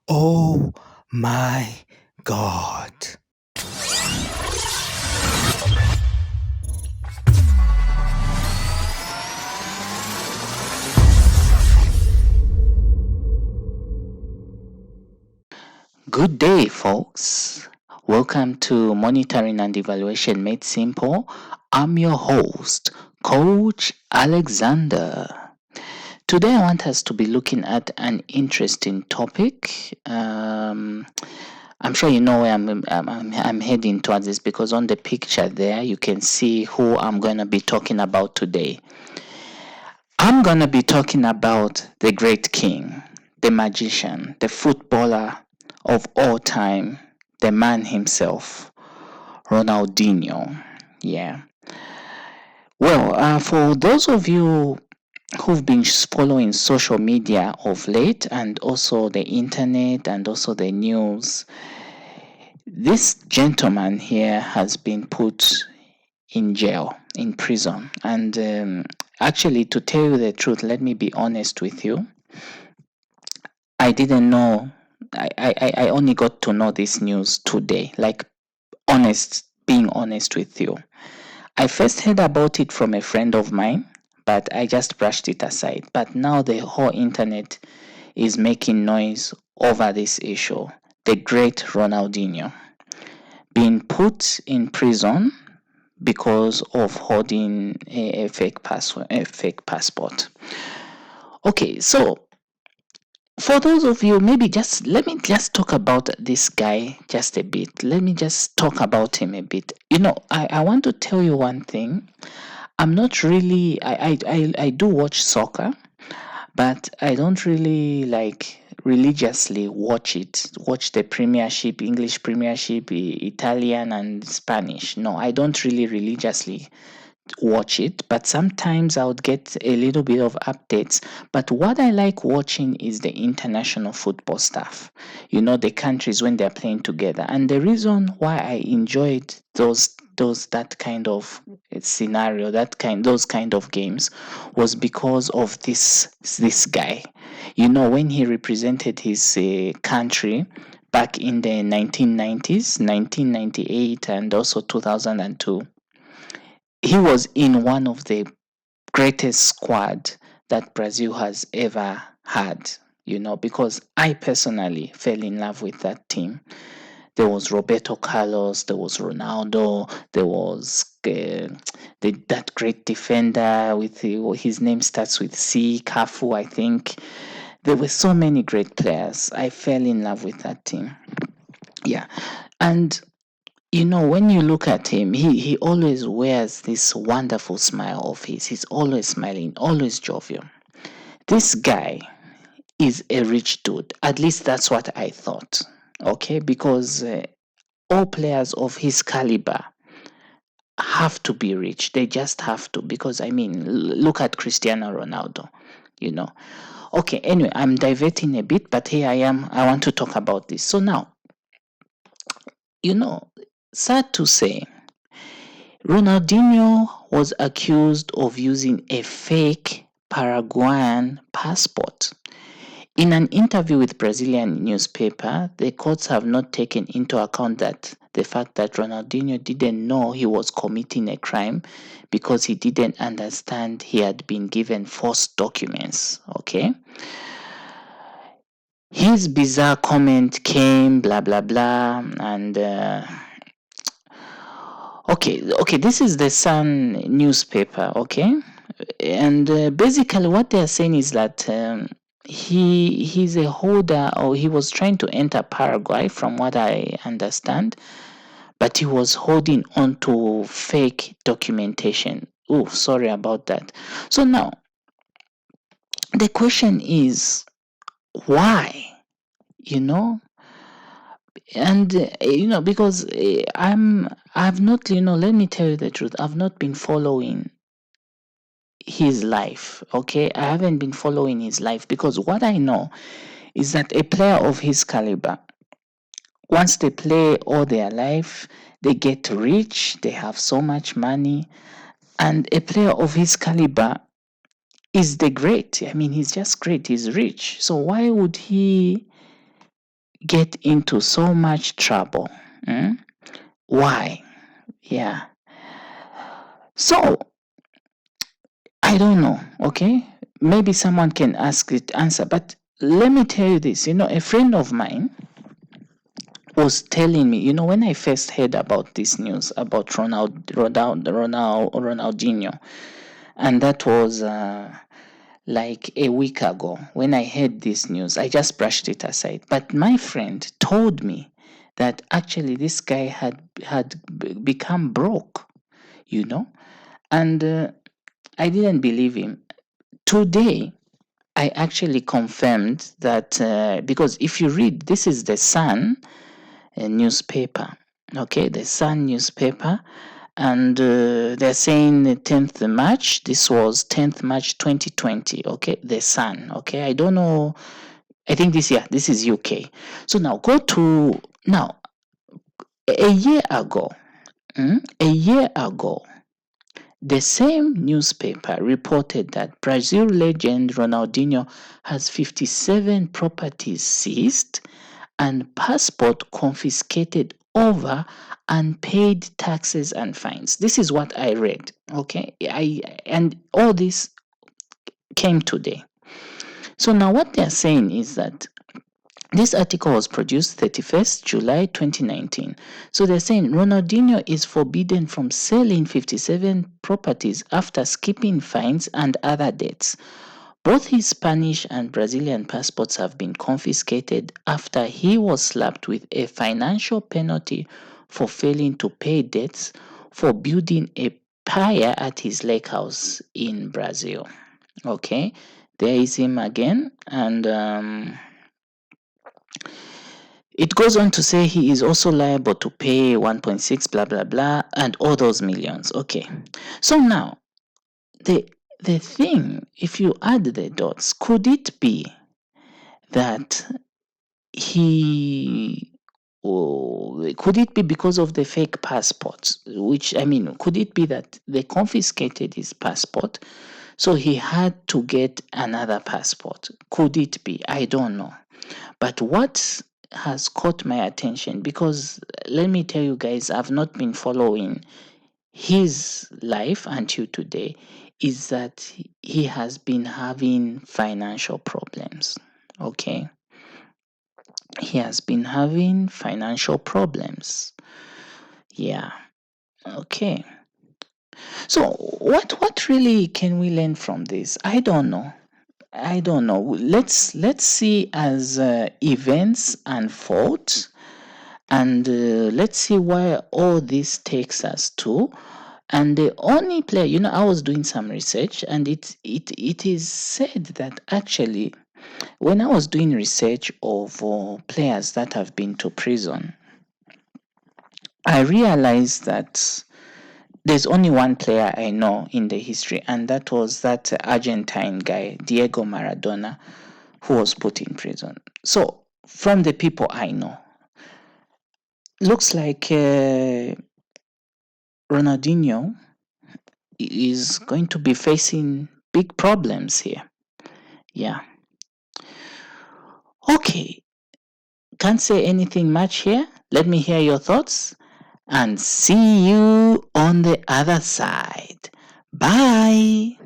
Oh my God. Good day, folks. Welcome to Monitoring and Evaluation Made Simple. I'm your host, Coach Alexander. Today, I want us to be looking at an interesting topic. I'm sure you know where I'm heading towards this because on the picture there, you can see who I'm going to be talking about today. I'm going to be talking about the great king, the magician, the footballer of all time, the man himself, Ronaldinho. Yeah. Well, for those of you who've been following social media of late and also the internet and also the news, this gentleman here has been put in jail, in prison. And actually, to tell you the truth, let me be honest with you. I didn't know. I only got to know this news today. Like, being honest with you. I first heard about it from a friend of mine, but I just brushed it aside. But now the whole internet is making noise over this issue. The great Ronaldinho being put in prison because of holding a fake passport. Okay, so for those of you, maybe let me just talk about this guy just a bit. Let me just talk about him a bit. I want to tell you one thing. I'm not really, I do watch soccer, but I don't really like religiously watch the Premiership, English Premiership, Italian, and Spanish. No, I don't really religiously watch it, but sometimes I would get a little bit of updates. But what I like watching is the international football stuff. The countries when they're playing together. And the reason why I enjoyed that kind of scenario, those kind of games, was because of this guy. When he represented his country back in the 1990s, 1998, and also 2002, he was in one of the greatest squad that Brazil has ever had, because I personally fell in love with that team. There was Roberto Carlos, there was Ronaldo, there was that great defender with his name starts with C, Cafu, I think. There were so many great players. I fell in love with that team. Yeah. And when you look at him, he always wears this wonderful smile of his. He's always smiling, always jovial. This guy is a rich dude. At least that's what I thought. Okay, because all players of his caliber have to be rich. They just have to. Because, look at Cristiano Ronaldo, you know. Okay, anyway, I'm diverting a bit, but here I am. I want to talk about this. So now, sad to say, Ronaldinho was accused of using a fake Paraguayan passport. In an interview with Brazilian newspaper, the courts have not taken into account the fact that Ronaldinho didn't know he was committing a crime because he didn't understand he had been given false documents. Okay? His bizarre comment came, blah blah blah, and okay, this is the Sun newspaper, okay, and basically what they are saying is that he's a holder, or he was trying to enter Paraguay, from what I understand, but he was holding on to fake documentation. Oh, sorry about that. So now the question is, why? You know, and because I've not, let me tell you the truth, I've not been following his life. Okay, I haven't been following his life, because what I know is that a player of his caliber, once they play all their life, they get rich, they have so much money, and a player of his caliber is the great. He's just great, he's rich. So why would he get into so much trouble? Why? Yeah. So, I don't know, okay? Maybe someone can answer, but let me tell you this. A friend of mine was telling me, when I first heard about this news about Ronaldinho, and that was like a week ago. When I heard this news, I just brushed it aside. But my friend told me that actually this guy had become broke, and I didn't believe him. Today, I actually confirmed that because if you read, this is the Sun newspaper, okay, the Sun newspaper, and they're saying the 10th March. This was 10th March 2020. Okay, the Sun. Okay, I don't know. I think this is UK. So now go to now a year ago. A year ago, the same newspaper reported that Brazil legend Ronaldinho has 57 properties seized and passport confiscated over unpaid taxes and fines. This is what I read. Okay, and all this came today. So now what they're saying is that this article was produced 31st July 2019. So they're saying Ronaldinho is forbidden from selling 57 properties after skipping fines and other debts. Both his Spanish and Brazilian passports have been confiscated after he was slapped with a financial penalty for failing to pay debts for building a pier at his lake house in Brazil. Okay, there is him again, and it goes on to say he is also liable to pay 1.6 blah blah blah and all those millions. Okay, so now the thing, if you add the dots, could it be that could it be because of the fake passports? Which, I mean, could it be that they confiscated his passport, so he had to get another passport? Could it be? I don't know. But what has caught my attention, because let me tell you guys, I've not been following his life until today, is that he has been having financial problems. Okay, he has been having financial problems. Yeah. Okay, so what really can we learn from this? I don't know. Let's see as events unfold, and let's see where all this takes us to. And the only player, I was doing some research, and it is said that actually, when I was doing research of players that have been to prison, I realized that there's only one player I know in the history, and that was that Argentine guy, Diego Maradona, who was put in prison. So, from the people I know, looks like Ronaldinho is going to be facing big problems here. Yeah. Okay. Can't say anything much here. Let me hear your thoughts and see you on the other side. Bye.